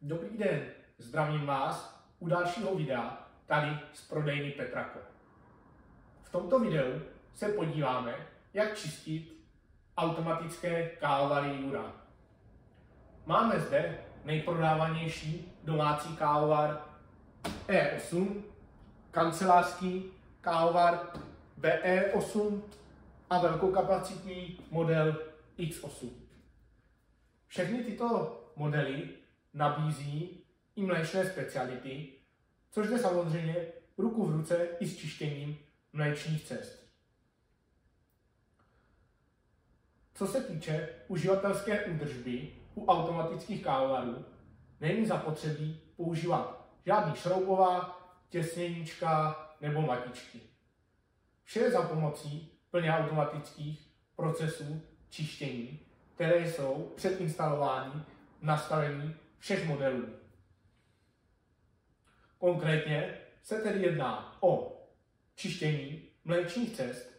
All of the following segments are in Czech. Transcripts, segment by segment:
Dobrý den, zdravím vás u dalšího videa tady z prodejny Petrako. V tomto videu se podíváme, jak čistit automatické kávovary Jura. Máme zde nejprodávanější domácí kávovar E8, kancelářský kávovar BE8 a velkokapacitní model X8. Všechny tyto modely nabízí i mléčné speciality, což jde samozřejmě ruku v ruce i s čištěním mléčných cest. Co se týče uživatelské údržby u automatických kávovarů, není zapotřebí používat žádný šroubová, těsněníčka nebo matičky. Vše je za pomocí plně automatických procesů čištění, které jsou předinstalovány v nastavení všech modelů. Konkrétně se tedy jedná o čištění mléčných cest,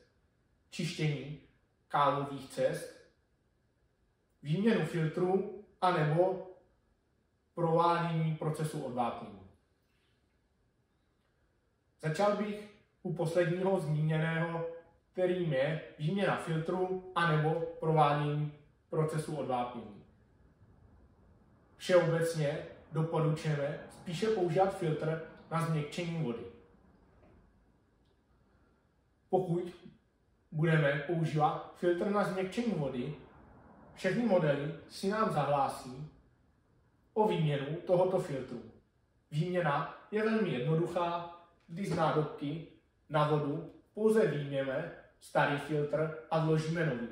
čištění kávových cest, výměnu filtrů anebo provádění procesu odvápnění. Začal bych u posledního zmíněného, kterým je výměna filtru anebo provádění procesu odvápnění. Všeobecně doporučujeme spíše používat filtr na změkčení vody. Pokud budeme používat filtr na změkčení vody, všechny modely si nám zahlásí o výměnu tohoto filtru. Výměna je velmi jednoduchá, kdy z nádobky na vodu pouze vyjmeme starý filtr a vložíme nový.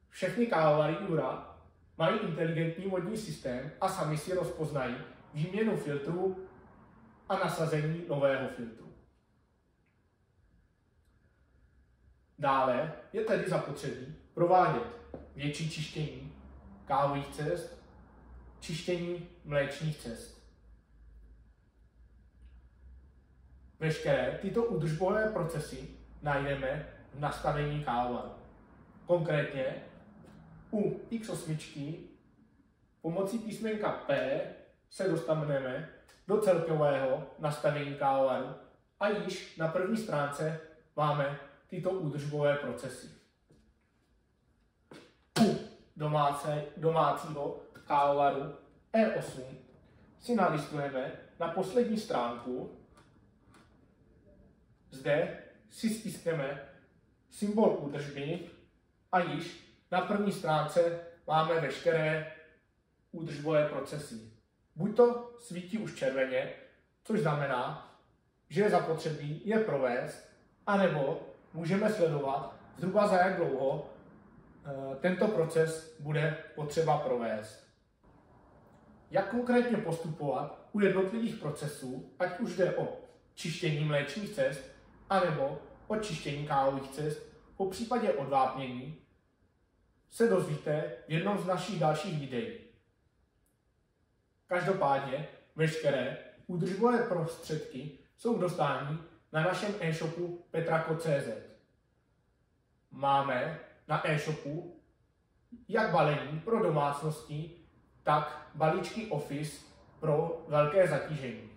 Všechny kávovary Jura mají inteligentní vodní systém a sami si rozpoznají výměnu filtru a nasazení nového filtru. Dále je tedy zapotřebí provádět větší čištění kávových cest, čištění mléčných cest. Veškeré tyto údržbové procesy najdeme v nastavení kávovaru. Konkrétně u X8 pomocí písmenka P se dostaneme do celkového nastavení kávovaru a již na první stránce máme tyto údržbové procesy. U domácího kávovaru E8 si nalistujeme na poslední stránku. Zde si stiskneme symbol údržby a již na první stránce máme veškeré údržbové procesy. Buď to svítí už červeně, což znamená, že je zapotřebí je provést, anebo můžeme sledovat zhruba za jak dlouho tento proces bude potřeba provést. Jak konkrétně postupovat u jednotlivých procesů, ať už jde o čištění mléčných cest, anebo o čištění kávových cest, po případě odvápnění, se dozvíte v jednom z našich dalších videí. Každopádně veškeré údržbové prostředky jsou k dostání na našem e-shopu petrako.cz. Máme na e-shopu jak balení pro domácnosti, tak balíčky Office pro velké zatížení.